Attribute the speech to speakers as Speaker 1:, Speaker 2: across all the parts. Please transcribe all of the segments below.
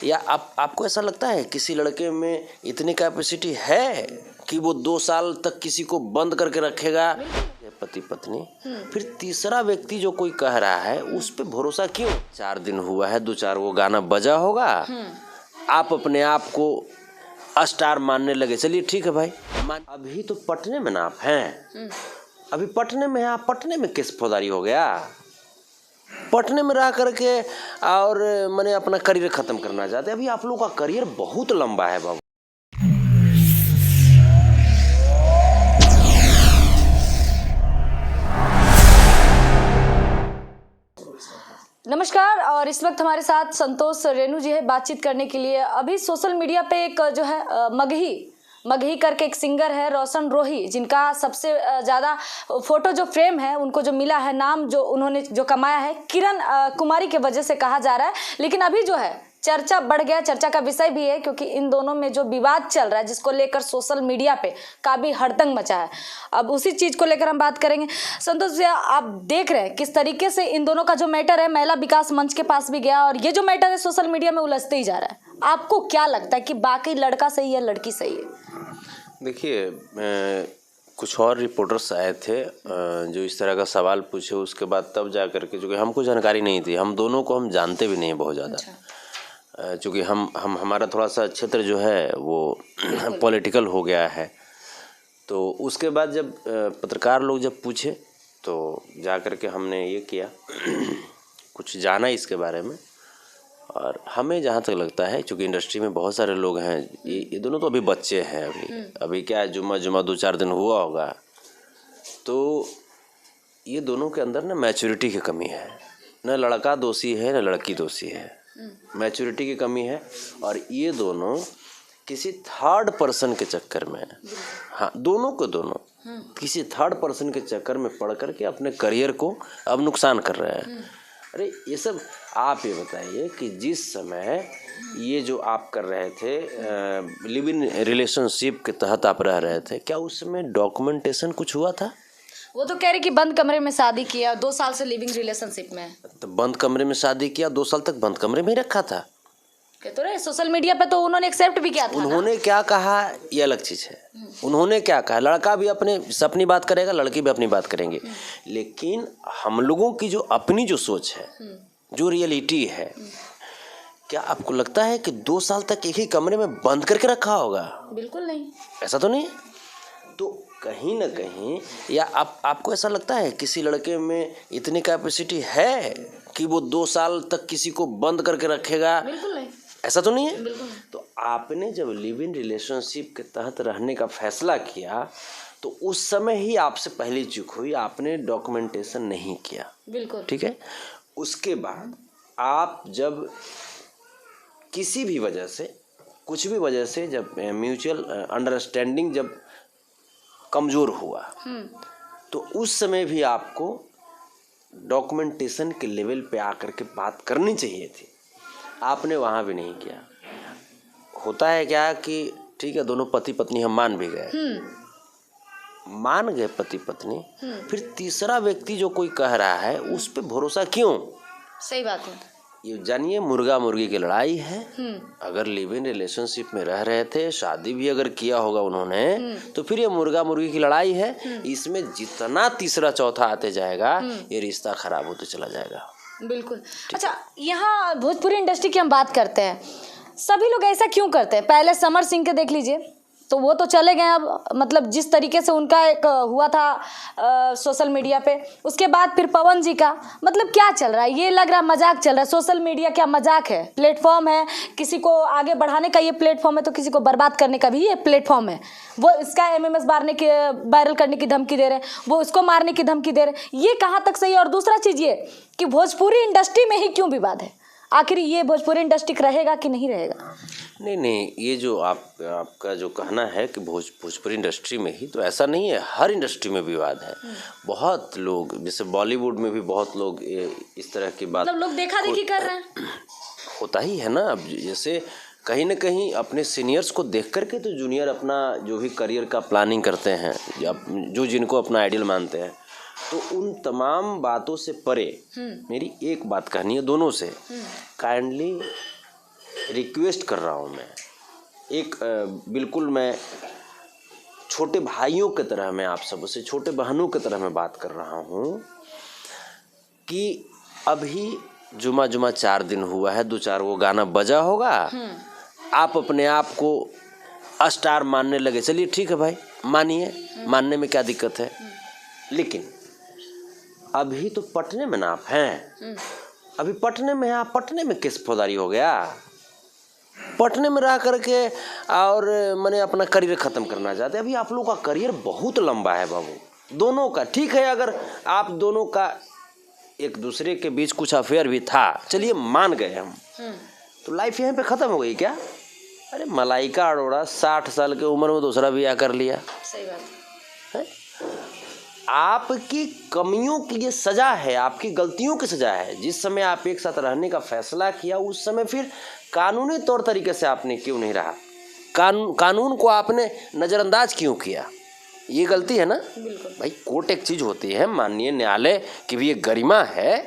Speaker 1: या आपको ऐसा लगता है किसी लड़के में इतनी कैपेसिटी है कि वो 2 साल तक किसी को बंद करके रखेगा? पति पत्नी, फिर तीसरा व्यक्ति जो कोई कह रहा है उस पे भरोसा क्यों? 4 दिन हुआ है, 2-4 वो गाना बजा होगा, आप अपने आप को स्टार मानने लगे। चलिए ठीक है भाई, अभी तो पटने में ना आप हैं, अभी पटने में है आप, पटने में केस फौजदारी हो गया, पटने में रह करके और मैंने अपना करियर खत्म करना चाहते हैं। अभी आप लोगों का करियर बहुत लंबा है बाबू।
Speaker 2: नमस्कार। और इस वक्त हमारे साथ संतोष रेणु जी है बातचीत करने के लिए। अभी सोशल मीडिया पे एक जो है मगही करके एक सिंगर है रोशन रोही, जिनका सबसे ज़्यादा फोटो जो फ्रेम है उनको जो मिला है, नाम जो उन्होंने जो कमाया है किरण कुमारी के वजह से कहा जा रहा है। लेकिन अभी जो है चर्चा बढ़ गया, चर्चा का विषय भी है, क्योंकि इन दोनों में जो विवाद चल रहा है जिसको लेकर सोशल मीडिया पे काफ़ी हड़दंग मचा है। अब उसी चीज़ को लेकर हम बात करेंगे। संतोष जी, आप देख रहे हैं किस तरीके से इन दोनों का जो मैटर है महिला विकास मंच के पास भी गया और ये जो मैटर है सोशल मीडिया में उलझते ही जा रहा है। आपको क्या लगता है कि बाकी लड़का सही है लड़की सही है?
Speaker 1: देखिए, कुछ और रिपोर्टर्स आए थे जो इस तरह का सवाल पूछे, उसके बाद तब जा करके, जो कि हमको जानकारी नहीं थी, हम दोनों को हम जानते भी नहीं बहुत ज़्यादा।
Speaker 2: अच्छा।
Speaker 1: चूँकि हम हमारा थोड़ा सा क्षेत्र जो है वो पॉलिटिकल हो गया है, तो उसके बाद जब पत्रकार लोग जब पूछे तो जा कर के हमने ये किया कुछ जाना इसके बारे में। और हमें जहाँ तक लगता है, चूँकि इंडस्ट्री में बहुत सारे लोग हैं, ये दोनों तो अभी बच्चे हैं, अभी क्या जुम्मा 2-4 दिन हुआ होगा, तो ये दोनों के अंदर ना मैच्योरिटी की कमी है। न लड़का दोषी है न लड़की दोषी है, मैच्योरिटी की कमी है। और ये दोनों किसी थर्ड पर्सन के चक्कर में, हाँ दोनों को दोनों किसी थर्ड पर्सन के चक्कर में पड़ करके अपने करियर को अब नुकसान कर रहे हैं। अरे ये सब आप ये बताइए कि जिस समय ये जो आप कर रहे थे लिव इन रिलेशनशिप के तहत आप रह रहे थे, क्या उसमें डॉक्यूमेंटेशन कुछ हुआ था? वो
Speaker 2: तो कह रहे कि बंद कमरे में शादी किया, 2 साल से लिविंग रिलेशनशिप में।
Speaker 1: तो बंद कमरे में शादी किया, 2 साल तक बंद कमरे में ही रखा था।
Speaker 2: तो रहे सोशल मीडिया पे तो उन्होंने एक्सेप्ट भी किया था।
Speaker 1: उन्होंने क्या कहा ये अलग चीज़ है। उन्होंने क्या कहा, लड़का भी अपनी बात करेगा, लड़की भी अपनी बात करेंगे, लेकिन हम लोगों की जो अपनी जो सोच है, जो रियलिटी है, क्या आपको लगता है कि 2 साल तक एक ही कमरे में बंद करके रखा होगा?
Speaker 2: बिल्कुल नहीं,
Speaker 1: ऐसा तो नहीं। तो कहीं ना कहीं, या आपको ऐसा लगता है किसी लड़के में इतनी कैपेसिटी है कि वो 2 साल तक किसी को बंद करके रखेगा?
Speaker 2: बिल्कुल नहीं,
Speaker 1: ऐसा तो नहीं है।
Speaker 2: बिल्कुल।
Speaker 1: तो आपने जब लिव इन रिलेशनशिप के तहत रहने का फैसला किया तो उस समय ही आपसे पहली चूक हुई, आपने डॉक्यूमेंटेशन नहीं किया।
Speaker 2: बिल्कुल
Speaker 1: ठीक है। उसके बाद आप जब किसी भी वजह से, कुछ भी वजह से, जब म्यूचुअल अंडरस्टैंडिंग जब कमज़ोर हुआ, तो उस समय भी आपको डॉक्यूमेंटेशन के लेवल पे आकर के बात करनी चाहिए थी, आपने वहाँ भी नहीं किया। होता है क्या कि ठीक है, दोनों पति पत्नी हम मान भी गए, मान गए पति पत्नी, फिर तीसरा व्यक्ति जो कोई कह रहा है उस पे भरोसा क्यों?
Speaker 2: सही बात है।
Speaker 1: ये जानिए, मुर्गा मुर्गी की लड़ाई है। अगर लिव इन रिलेशनशिप में रह रहे थे, शादी भी अगर किया होगा उन्होंने, तो फिर ये मुर्गा मुर्गी की लड़ाई है। इसमें जितना तीसरा चौथा आते जाएगा ये रिश्ता खराब होते चला जाएगा।
Speaker 2: बिल्कुल। अच्छा, यहाँ भोजपुरी इंडस्ट्री की हम बात करते हैं, सभी लोग ऐसा क्यों करते हैं? पहले समर सिंह के देख लीजिए, तो वो तो चले गए। अब मतलब जिस तरीके से उनका एक हुआ था सोशल मीडिया पे, उसके बाद फिर पवन जी का, मतलब क्या चल रहा है? ये लग रहा मजाक चल रहा है। सोशल मीडिया क्या मजाक है? प्लेटफॉर्म है, किसी को आगे बढ़ाने का ये प्लेटफॉर्म है, तो किसी को बर्बाद करने का भी ये प्लेटफॉर्म है। वो इसका MMS वायरल करने की धमकी दे रहे हैं, वो इसको मारने की धमकी दे रहे हैं। ये कहाँ तक सही है? और दूसरा चीज़ ये कि भोजपुरी इंडस्ट्री में ही क्यों विवाद है? आखिर ये भोजपुरी इंडस्ट्री रहेगा कि नहीं रहेगा?
Speaker 1: नहीं, ये जो आपका जो कहना है कि भोजपुरी इंडस्ट्री में ही, तो ऐसा नहीं है, हर इंडस्ट्री में विवाद है। बहुत लोग, जैसे बॉलीवुड में भी बहुत लोग इस तरह की बात,
Speaker 2: मतलब लोग देखा देखी कर रहे हैं,
Speaker 1: होता ही है ना। अब जैसे कहीं ना कहीं अपने सीनियर्स को देख करके तो जूनियर अपना जो भी करियर का प्लानिंग करते हैं, जो जिनको अपना आइडियल मानते हैं, तो उन तमाम बातों से परे मेरी एक बात कहनी है दोनों से, काइंडली रिक्वेस्ट कर रहा हूँ मैं, एक बिल्कुल मैं छोटे भाइयों की तरह, मैं आप सबसे छोटे बहनों की तरह मैं बात कर रहा हूँ कि अभी जुमा 4 दिन हुआ है, 2-4 वो गाना बजा होगा, आप अपने आप को स्टार मानने लगे। चलिए ठीक है भाई, मानिए, मानने में क्या दिक्कत है। लेकिन अभी तो पटने में ना आप हैं, अभी पटने में हैं आप, पटने में किस फौजदारी हो गया? पटने में रह करके और मैंने अपना करियर ख़त्म करना चाहते हैं। अभी आप लोगों का करियर बहुत लंबा है बाबू, दोनों का। ठीक है, अगर आप दोनों का एक दूसरे के बीच कुछ अफेयर भी था, चलिए मान गए हम, तो लाइफ यहाँ पे ख़त्म हो गई क्या? अरे मलाइका अरोड़ा 60 साल की उम्र में दूसरा ब्याह कर लिया।
Speaker 2: सही बात
Speaker 1: है। आपकी कमियों की ये सजा है, आपकी गलतियों की सजा है। जिस समय आप एक साथ रहने का फैसला किया, उस समय फिर कानूनी तौर तरीके से आपने क्यों नहीं रहा? कानून को आपने नज़रअंदाज क्यों किया? ये गलती है ना। भाई कोर्ट एक चीज़ होती है, माननीय न्यायालय की भी एक गरिमा है,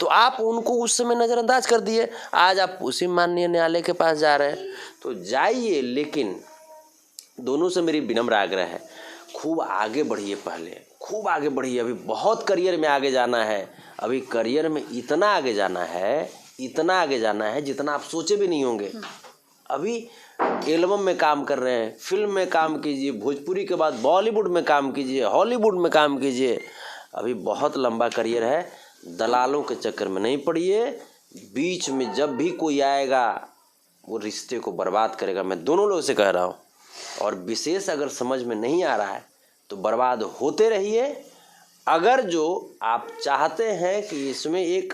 Speaker 1: तो आप उनको उस समय नज़रअंदाज कर दिए। आज आप उसी माननीय न्यायालय के पास जा रहे हैं, तो जाइए, लेकिन दोनों से मेरी विनम्र आग्रह है, खूब आगे बढ़िए, पहले खूब आगे बढ़िए। अभी बहुत करियर में आगे जाना है, अभी करियर में इतना आगे जाना है, इतना आगे जाना है जितना आप सोचे भी नहीं होंगे। अभी एल्बम में काम कर रहे हैं, फिल्म में काम कीजिए, भोजपुरी के बाद बॉलीवुड में काम कीजिए, हॉलीवुड में काम कीजिए। अभी बहुत लंबा करियर है, दलालों के चक्कर में नहीं पड़िए। बीच में जब भी कोई आएगा वो रिश्ते को बर्बाद करेगा, मैं दोनों लोगों से कह रहा हूँ। और विशेष अगर समझ में नहीं आ रहा है तो बर्बाद होते रहिए। अगर जो आप चाहते हैं कि इसमें एक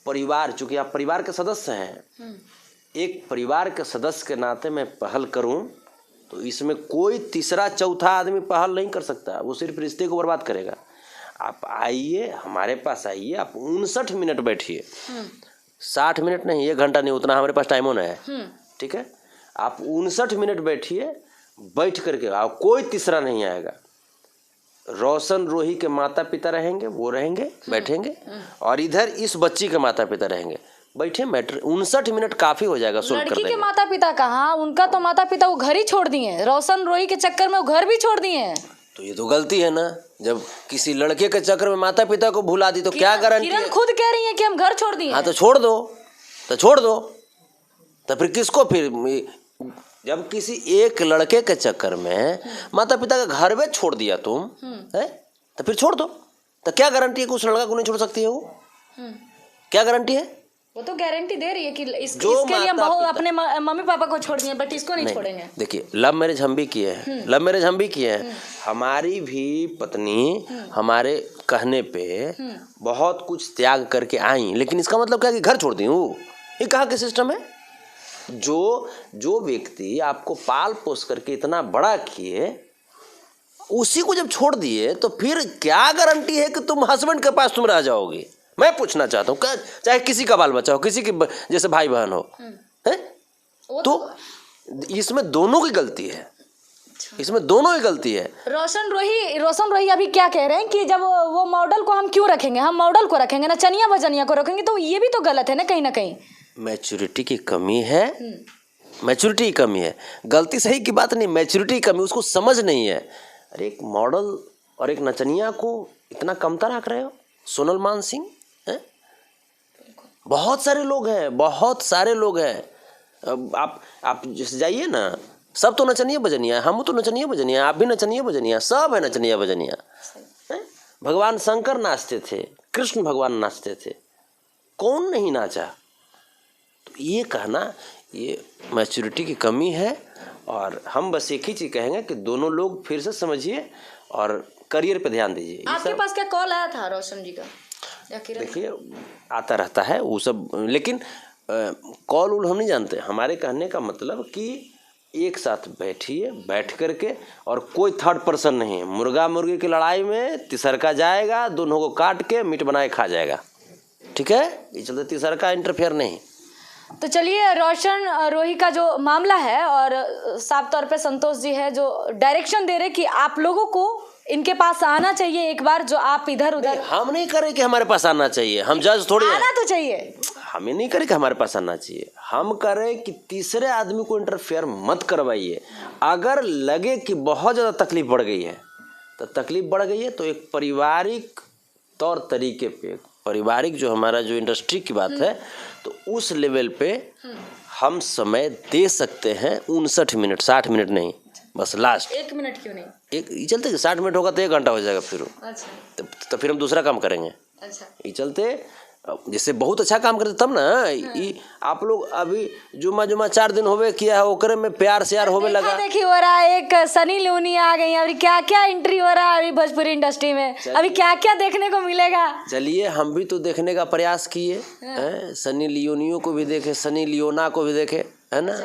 Speaker 1: परिवार, चूँकि आप परिवार के सदस्य हैं, एक परिवार के सदस्य के नाते मैं पहल करूं, तो इसमें कोई तीसरा चौथा आदमी पहल नहीं कर सकता, वो सिर्फ रिश्ते को बर्बाद करेगा। आप आइए, हमारे पास आइए, आप 59 मिनट बैठिए, 60 मिनट नहीं, 1 घंटा नहीं, उतना हमारे पास टाइम होना है। ठीक है, आप 59 मिनट बैठिए, बैठ करके आओ, कोई तीसरा नहीं आएगा। रोशन रोही के माता पिता रहेंगे, वो रहेंगे, बैठेंगे, और इधर इस बच्ची के माता पिता रहेंगे, बैठे। मैटर 59 मिनट काफी हो जाएगा।
Speaker 2: लड़की के माता पिता कहाँ, उनका तो माता पिता वो घर ही छोड़ दिए, रोशन रोही के चक्कर में वो घर भी छोड़ दिए हैं।
Speaker 1: तो ये तो गलती है ना, जब किसी लड़के के चक्कर में माता पिता को भुला दी तो क्या गारंटी?
Speaker 2: किरण खुद कह रही है कि हम घर छोड़ दिए।
Speaker 1: हाँ तो छोड़ दो, तो छोड़ दो, तो फिर किसको? फिर जब किसी एक लड़के के चक्कर में माता पिता का घर में छोड़ दिया तुम, है, तो फिर छोड़ दो। तो क्या गारंटी है कि उस लड़का को नहीं छोड़ सकती है वो? क्या गारंटी है?
Speaker 2: वो तो गारंटी दे रही है कि इसके लिए हम बहुत अपने मम्मी पापा को छोड़ दिए, बट इसको नहीं छोड़ेंगे।
Speaker 1: देखिए, लव मैरिज हम भी किए हैं, लव मैरिज हम भी किए हैं। हमारी भी पत्नी हमारे कहने पे बहुत कुछ त्याग करके आई, लेकिन इसका मतलब क्या कि घर छोड़ दी हूँ? ये कहाँ के सिस्टम है? जो व्यक्ति आपको पाल पोस करके इतना बड़ा किए, उसी को जब छोड़ दिए, तो फिर क्या गारंटी है कि तुम हस्बैंड के पास तुम रह जाओगे? मैं पूछना चाहता हूँ, चाहे किसी का बाल बच्चा हो, किसी की जैसे भाई बहन हो, है, तो इसमें दोनों की गलती है, इसमें दोनों की गलती है।
Speaker 2: रोशन रोही अभी क्या कह रहे हैं कि जब वो मॉडल को हम क्यों रखेंगे, हम मॉडल को रखेंगे ना, चनिया बजनिया को रखेंगे, तो ये भी तो गलत है ना, कहीं ना कहीं।
Speaker 1: मैच्योरिटी की कमी है, मैच्योरिटी की कमी है। गलती सही की बात नहीं, मैच्योरिटी की कमी, उसको समझ नहीं है। अरे एक मॉडल और एक नचनिया को इतना कमतर आंक रहे हो? सोनल मान सिंह है, बहुत सारे लोग हैं, बहुत सारे लोग हैं। आप जैसे जाइए ना, सब तो नचनिया बजनिया, हम तो नचनिया बजनिया, आप भी नचनिया बजनिया, सब है नचनिया बजनिया। भगवान शंकर नाचते थे, कृष्ण भगवान नाचते थे, कौन नहीं नाचा? तो ये कहना, ये मैच्योरिटी की कमी है। और हम बस एक ही चीज़ कहेंगे कि दोनों लोग फिर से समझिए और करियर पे ध्यान दीजिए।
Speaker 2: आपके पास क्या कॉल आया था रोशन जी का?
Speaker 1: देखिए, आता रहता है वो सब, लेकिन कॉल उल हम नहीं जानते। हमारे कहने का मतलब कि एक साथ बैठिए, बैठ करके, और कोई थर्ड पर्सन नहीं। मुर्गा मुर्गी की लड़ाई में तीसरका जाएगा, दोनों को काट के मीट बनाए खा जाएगा। ठीक है, ये चलते तीसरका इंटरफेयर नहीं।
Speaker 2: तो चलिए, रोशन रोही का जो मामला है, और साफ तौर पे संतोष जी है जो डायरेक्शन दे रहे कि आप लोगों को इनके पास आना चाहिए एक बार, जो आप इधर उधर।
Speaker 1: हम नहीं करें कि हमारे पास आना चाहिए, हम जज थोड़ी
Speaker 2: आना तो चाहिए।
Speaker 1: हम ये नहीं करें कि हमारे पास आना चाहिए, हम करें कि तीसरे आदमी को इंटरफेयर मत करवाइए। अगर लगे कि बहुत ज़्यादा तकलीफ बढ़ गई है तो तकलीफ बढ़ गई है तो एक पारिवारिक तौर तरीके पे, पारिवारिक जो हमारा जो इंडस्ट्री की बात है, तो उस लेवल पे हम समय दे सकते हैं 59 मिनट, 60 मिनट नहीं, बस लास्ट
Speaker 2: 1 मिनट क्यों नहीं?
Speaker 1: एक चलते कि 60 मिनट होगा तो 1 घंटा हो जाएगा फिर।
Speaker 2: अच्छा।
Speaker 1: तो फिर हम दूसरा काम करेंगे।
Speaker 2: अच्छा।
Speaker 1: ये चलते जैसे बहुत अच्छा काम करते तब ना ये आप लोग अभी जुमा 4 दिन होवे किया है, ओकरे में प्यार से यार होवे लगा।
Speaker 2: देखी हो रहा है, एक सनी लियोनी आ गई, अभी क्या क्या एंट्री हो रहा है अभी भोजपुरी इंडस्ट्री में, अभी क्या क्या देखने को मिलेगा।
Speaker 1: चलिए हम भी तो देखने का प्रयास किए हैं, सनी लियोनियों को भी देखे, सनी लियोना को भी देखे, है ना,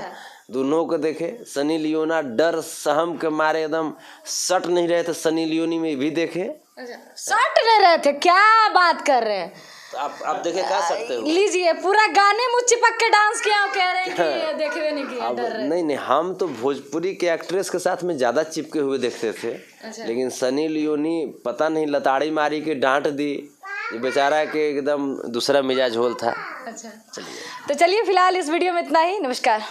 Speaker 1: दोनों को देखे। सनी लियोना डर सहम के मारे एकदम सट नहीं रहे थे, सनी लियोनी में भी देखे।
Speaker 2: सट नहीं रहे थे, क्या बात कर रहे हैं
Speaker 1: तो आप देखे कह सकते हो।
Speaker 2: लीजिए पूरा गाने मुझ चिपक के डांस किया, कह रहे हैं कि देखे नहीं किया, डर रहे।
Speaker 1: नहीं हम तो भोजपुरी के एक्ट्रेस के साथ में ज़्यादा चिपके हुए देखते थे।
Speaker 2: अच्छा।
Speaker 1: लेकिन सनी लियोनी पता नहीं लताड़ी मारी के डांट दी, ये बेचारा के एकदम दूसरा मिजाज होल था।
Speaker 2: अच्छा, तो चलिए फिलहाल इस वीडियो में इतना ही। नमस्कार।